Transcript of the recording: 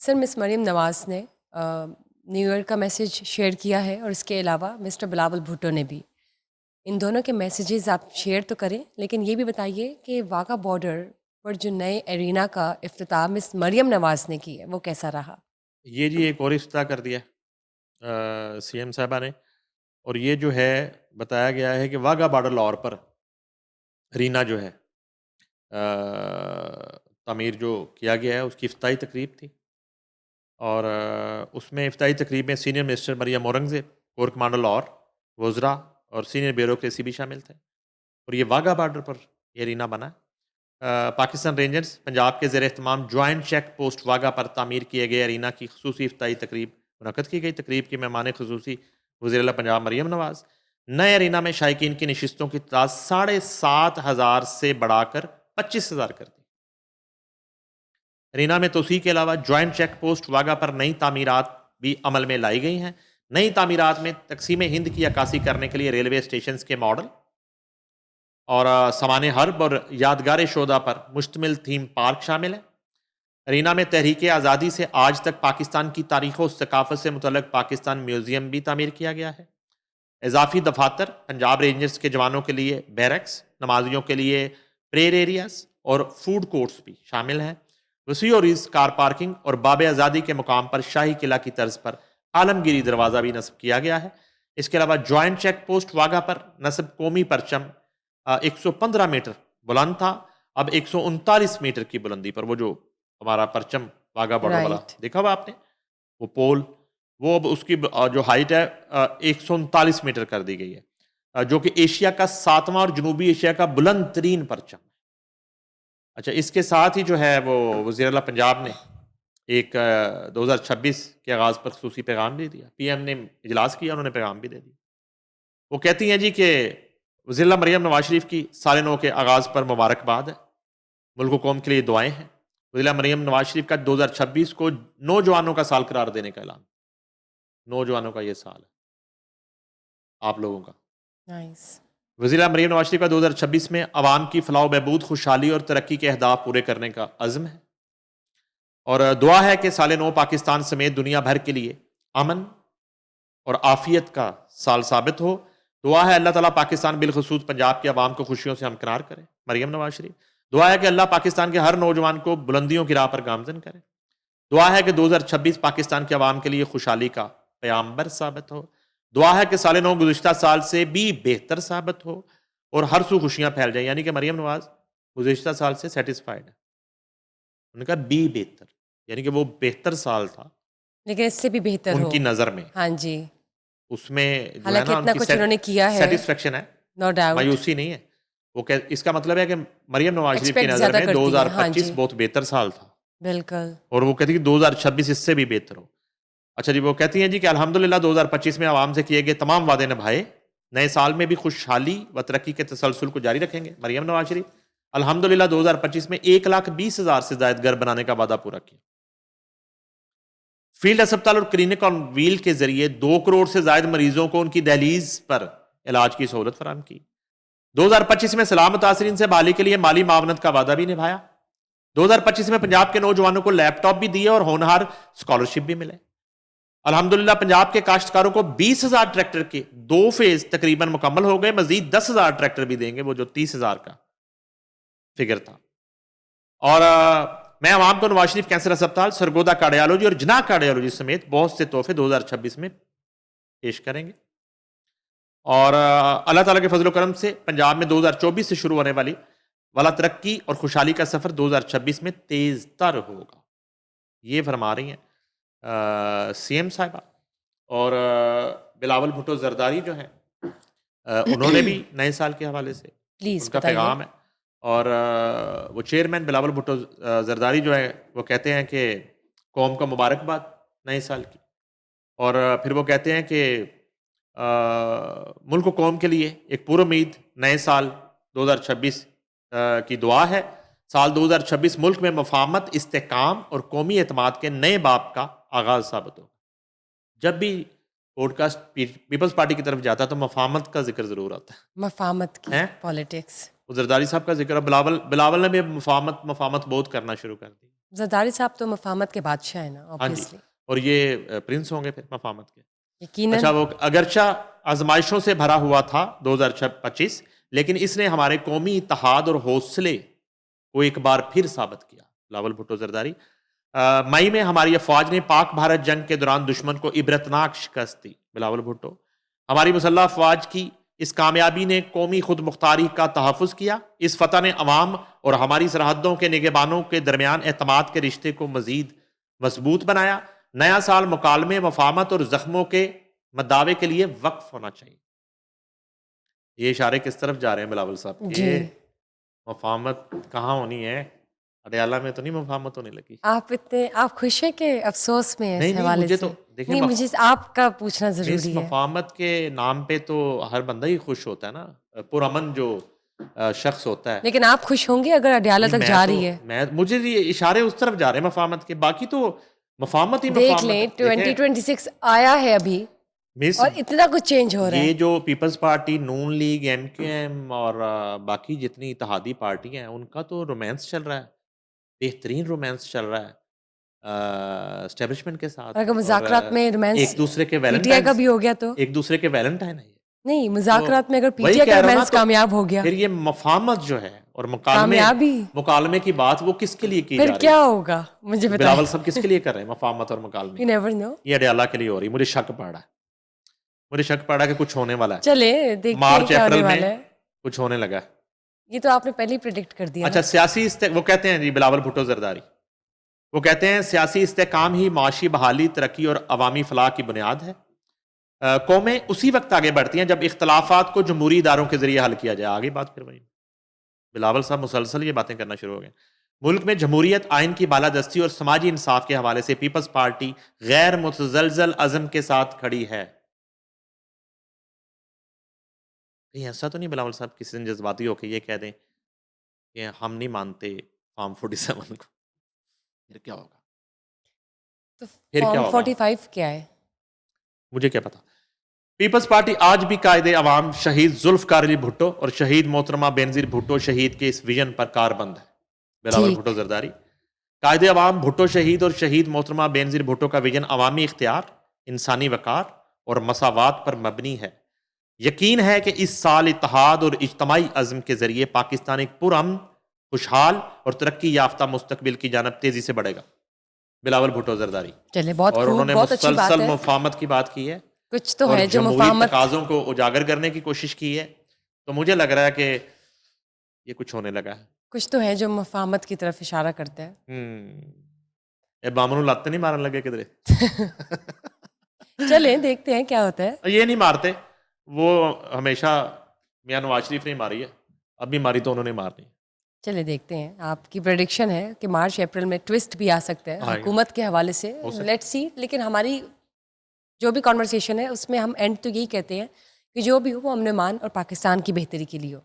سر مس مریم نواز نے new year کا message share کیا ہے اور اس کے علاوہ مسٹر بلاول بھٹو نے بھی. ان دونوں کے میسیجز آپ شیئر تو کریں، لیکن یہ بھی بتائیے کہ واغہ بارڈر پر جو نئے ایرینا کا افتتاح مس مریم نواز نے کی ہے وہ کیسا رہا؟ یہ جی ایک اور افتتاح کر دیا سی ایم صاحبہ نے، اور یہ جو ہے بتایا گیا ہے کہ واغہ بارڈر لاہور پر رینا جو ہے تعمیر جو کیا گیا ہے اس کی افتتاحی تقریب تھی، اور اس میں افتتاحی تقریب میں senior minister Maryam Aurangzeb, corps commander Lahore, وزراء اور سینئر بیوروکریسی بھی شامل تھے، اور یہ واغہ بارڈر پر یہ رینا بنا ہے. پاکستان رینجرز پنجاب کے زیر اہتمام جوائنٹ چیک پوسٹ واغہ پر تعمیر کیے گئے ارینا کی خصوصی افتتاحی تقریب منعقد کی گئی. تقریب کی مہمان خصوصی وزیر اعلیٰ پنجاب مریم نواز. نئے ارینا میں شائقین کی نشستوں کی تعداد 7,500 سے بڑھا کر 25,000 کر دی. ارینا میں توسیع کے علاوہ جوائنٹ چیک پوسٹ واغہ پر نئی تعمیرات بھی عمل میں لائی گئی ہیں. نئی تعمیرات میں تقسیم ہند کی عکاسی کرنے کے لیے ریلوے اسٹیشنز کے ماڈل اور سامان حرب اور یادگار شہداء پر مشتمل تھیم پارک شامل ہے. ارینا میں تحریک آزادی سے آج تک پاکستان کی تاریخ و ثقافت سے متعلق پاکستان میوزیم بھی تعمیر کیا گیا ہے. اضافی دفاتر، پنجاب رینجرز کے جوانوں کے لیے بیرکس، نمازیوں کے لیے پریئر ایریاز اور فوڈ کورٹس بھی شامل ہیں. وسیع و عریض کار پارکنگ اور باب آزادی کے مقام پر شاہی قلعہ کی طرز پر عالمگیری دروازہ بھی نصب کیا گیا ہے. اس کے علاوہ جوائنٹ چیک پوسٹ واغہ پر نصب قومی پرچم 115 میٹر بلند تھا، اب 139 میٹر کی بلندی پر وہ جو ہمارا پرچم واغہ بارڈر والا رائٹ. دیکھا ہوا آپ نے، وہ پول، وہ اب اس کی جو ہائٹ ہے 139 میٹر کر دی گئی ہے، جو کہ ایشیا کا 7واں اور جنوبی ایشیا کا بلند ترین پرچم. اچھا، اس کے ساتھ ہی جو ہے وہ وزیر اعلیٰ پنجاب نے ایک 2026 کے آغاز پر خصوصی پیغام دے دیا. پی ایم نے اجلاس کیا، انہوں نے پیغام بھی دے دیا. وہ کہتی ہیں جی کہ وزیر اللہ مریم نواز شریف کی سال نو کے آغاز پر مبارکباد ہے، ملک و قوم کے لیے دعائیں ہیں. وزیر اللہ مریم نواز شریف کا 2026 کو نوجوانوں کا سال قرار دینے کا اعلان. نوجوانوں کا یہ سال ہے، آپ لوگوں کا. نائس. وزیر اعلیٰ مریم نواز شریف کا 2026 میں عوام کی فلاح و بہبود، خوشحالی اور ترقی کے اہداف پورے کرنے کا عزم ہے، اور دعا ہے کہ سال نو پاکستان سمیت دنیا بھر کے لیے امن اور عافیت کا سال ثابت ہو. دعا ہے اللہ تعالیٰ پاکستان بالخصوص پنجاب کے عوام کو خوشیوں سے ہمکنار کرے. مریم نواز شریف. دعا ہے کہ اللہ پاکستان کے ہر نوجوان کو بلندیوں کی راہ پر گامزن کرے. دعا ہے کہ 2026 پاکستان کے عوام کے لیے خوشحالی کا پیامبر ثابت ہو. دعا ہے کہ سال نو گزشتہ سال سے بھی بہتر ثابت ہو اور ہر سو خوشیاں پھیل جائیں. یعنی کہ مریم نواز گزشتہ سال سے سیٹسفائیڈ ہے. انہوں نے کہا بھی بہتر، یعنی کہ وہ بہتر سال تھا لیکن اس سے بھی بہتر ان ہو. کی نظر میں. ہاں جی. اس میں جو ہے حالانکہ نا ان اتنا کی کچھ انہوں نے کیا ہے، سیٹسفیکشن ہے، نو ڈاؤٹ. مایوسی نہیں ہے. وہ اس کا مطلب ہے کہ مریم نواز شریف کی ایکسپیکٹ نظر زیادہ میں کرتی ہیں. ہاں 2025 جی بہت بہتر سال تھا، بالکل. اور وہ کہتی کہ 2026 اس سے بھی بہتر ہو. اچھا جی، وہ کہتی ہیں جی کہ الحمدللہ 2025 میں عوام سے کیے گئے تمام وعدے نبھائے. نئے سال میں بھی خوشحالی و ترقی کے تسلسل کو جاری رکھیں گے. مریم نواز شریف الحمدللہ 2025 میں 1,20,000 سے زائد گھر بنانے کا وعدہ پورا کیا. فیلڈ اسپتال اور کلینک آن ویل کے ذریعے 2 کروڑ سے زائد مریضوں کو ان کی دہلیز پر علاج کی سہولت فراہم کی. 2025 میں سلام متاثرین سے بحالی کے لیے مالی معاونت کا وعدہ بھی نبھایا. 2025 میں پنجاب کے نوجوانوں کو لیپ ٹاپ بھی دیے اور ہونہار اسکالرشپ بھی ملے. الحمدللہ پنجاب کے کاشتکاروں کو 20,000 ٹریکٹر کے 2 فیز تقریباً مکمل ہو گئے. مزید 10,000 ٹریکٹر بھی دیں گے، وہ جو 30,000 کا فگر تھا. اور میں عوام کو نواز شریف کینسر اسپتال، سرگودا کارڈیالوجی اور جناح کارڈیالوجی سمیت بہت سے تحفے 2026 میں پیش کریں گے. اور اللہ تعالیٰ کے فضل و کرم سے پنجاب میں 2024 سے شروع ہونے والا ترقی اور خوشحالی کا سفر 2026 میں تیز تر ہوگا. یہ فرما رہی ہیں سی ایم صاحبہ. اور بلاول بھٹو زرداری جو ہیں انہوں نے بھی نئے سال کے حوالے سے پلیز ان کا بتائیے. پیغام ہے. اور وہ چیئرمین بلاول بھٹو زرداری جو ہے وہ کہتے ہیں کہ قوم کا مبارکباد نئے سال کی. اور پھر وہ کہتے ہیں کہ ملک و قوم کے لیے ایک پر امید نئے سال 2026 کی دعا ہے. سال 2026 ملک میں مفاہمت، استحکام اور قومی اعتماد کے نئے باب کا آغاز ثابت ہوگا. جب بھی پوڈ کاسٹ پیپلز پارٹی کی طرف جاتا ہے تو مفاہمت کا ذکر ضرور آتا ہے. مفاہمت کی ہیں؟ پالیٹکس. زرداری صاحب کا ذکر، بلاول نے بھی مفاہمت بہت کرنا شروع کر دی. زرداری صاحب تو مفاہمت کے بادشاہ ہیں نا ہاں جی، obviously. اور یہ پرنس ہوں گے پھر مفاہمت کے. یقیناً. اچھا، وہ اگرچہ آزمائشوں سے بھرا ہوا تھا 2025، لیکن اس نے ہمارے قومی اتحاد اور حوصلے کو ایک بار پھر ثابت کیا. بلاول بھٹو زرداری. مئی میں ہماری افواج نے پاک بھارت جنگ کے دوران دشمن کو عبرتناک شکست دی. بلاول بھٹو. ہماری مسلح افواج کی اس کامیابی نے قومی خود مختاری کا تحفظ کیا. اس فتح نے عوام اور ہماری سرحدوں کے نگہبانوں کے درمیان اعتماد کے رشتے کو مزید مضبوط بنایا. نیا سال مکالمے، مفاہمت اور زخموں کے مداوے کے لیے وقف ہونا چاہیے. یہ اشارے کس طرف جا رہے ہیں بلاول صاحب؟ جی. یہ مفاہمت کہاں ہونی ہے؟ اڈیالہ میں تو نہیں مفاہمت ہونے لگی. آپ خوش ہیں کہ افسوس میں ہیں اس نہیں، حوالے مجھے سے؟ تو دیکھیں، نہیں، مجھے آپ کا پوچھنا اس ضروری ہے. مفاہمت کے نام پہ تو ہر بندہ ہی خوش ہوتا ہے نا، پرامن جو شخص ہوتا ہے. لیکن آپ خوش ہوں گے اگر اڈیالہ تک جا رہی ہے؟ مجھے یہ اشارے اس طرف جا رہے ہیں مفاہمت کے، باقی تو مفاہمت ہی دیکھ مفاہمت لیں ہے. 2026 آیا ہے ابھی مس، اور اتنا کچھ چینج ہو رہا ہے. یہ جو پیپلز پارٹی، نون لیگ، ایم کیو ایم اور باقی جتنی اتحادی پارٹیاں ہیں، ان کا تو رومانس چل رہا ہے، بہترین رومانس چل رہا ہے اسٹیبلشمنٹ کے ساتھ. اگر مذاکرات میں رومانس ایک دوسرے کے پی ٹی آئی کا بھی ہو گیا تو ایک دوسرے کے ویلنٹائن ہے. نہیں، مذاکرات میں اگر پی وہی ٹی آئی کہہ کا رہا ہوں نا، رومانس تو کامیاب ہو گیا پھر یہ مفاہمت جو ہے اور کامیابی، مکالمے کی بات وہ کس کے لیے کی پھر جا رہی کیا ہے؟ ہوگا مجھے بتائیں. بلاول صاحب کس کے لیے کر رہے ہیں مفاہمت اور مکالمے؟ You never know. یہ اڈیالہ کے لیے ہو رہی. مجھے شک پڑا ہے کہ کچھ ہونے والا ہے. چلے دیکھتے ہیں مارچ کیا ہونے اپریل میں والا ہے. کچھ ہونے لگا ہے. یہ تو آپ نے پہلے ہی پریڈکٹ کر دیا. اچھا، سیاسی وہ کہتے ہیں جی بلاول بھٹو زرداری، وہ کہتے ہیں سیاسی استحکام ہی معاشی بحالی، ترقی اور عوامی فلاح کی بنیاد ہے. قومیں اسی وقت آگے بڑھتی ہیں جب اختلافات کو جمہوری اداروں کے ذریعے حل کیا جائے. آگے بات پھر وہی بلاول صاحب مسلسل یہ باتیں کرنا شروع ہو گئے. ملک میں جمہوریت، آئین کی بالادستی اور سماجی انصاف کے حوالے سے پیپلز پارٹی غیر متزلزل عزم کے ساتھ کھڑی ہے. کہیں ایسا تو نہیں بلاول صاحب کسی دن جذباتی ہو کے یہ کہہ دیں کہ ہم نہیں مانتے فارم 47 کو؟ پھر کیا ہوگا؟ تو پھر کیا فارم ہوگا؟ 45 کیا ہے؟ مجھے کیا پتا. پیپلز پارٹی آج بھی قائد عوام شہید ذوالفقار علی بھٹو اور شہید محترمہ بینظیر بھٹو شہید کے اس ویژن پر کاربند ہے. بلاول بھٹو زرداری. قائد عوام بھٹو شہید اور شہید محترمہ بینظیر بھٹو کا ویژن عوامی اختیار، انسانی وقار اور مساوات پر مبنی ہے. یقین ہے کہ اس سال اتحاد اور اجتماعی عزم کے ذریعے پاکستان ایک پرامن، خوشحال اور ترقی یافتہ مستقبل کی جانب تیزی سے بڑھے گا. بلاول بھٹو زرداری. چلے بہت اور انہوں خوب، نے بہت اچھی بات مسلسل ہے. مفاہمت کی بات کی ہے کچھ تو اور ہے جو جمہوری مفاہمت. تقاضوں کو اجاگر کرنے کی کوشش کی ہے. تو مجھے لگ رہا ہے کہ یہ کچھ ہونے لگا ہے. کچھ تو ہے جو مفاہمت کی طرف اشارہ کرتا ہے. بامن لاتے نہیں مارن لگے کدھر؟ چلیں دیکھتے ہیں کیا ہوتا ہے. یہ نہیں مارتے، وہ ہمیشہ میاں نواز شریف نے ماری ہے، اب بھی ماری تو انہوں نے مارنی. چلے دیکھتے ہیں. آپ کی پریڈکشن ہے کہ مارچ اپریل میں ٹوسٹ بھی آ سکتا ہے حکومت کے حوالے سے. Let's see. لیکن ہماری جو بھی کانورسیشن ہے اس میں ہم اینڈ تو یہی کہتے ہیں کہ جو بھی ہو وہ امن و امان اور پاکستان کی بہتری کے لیے ہو.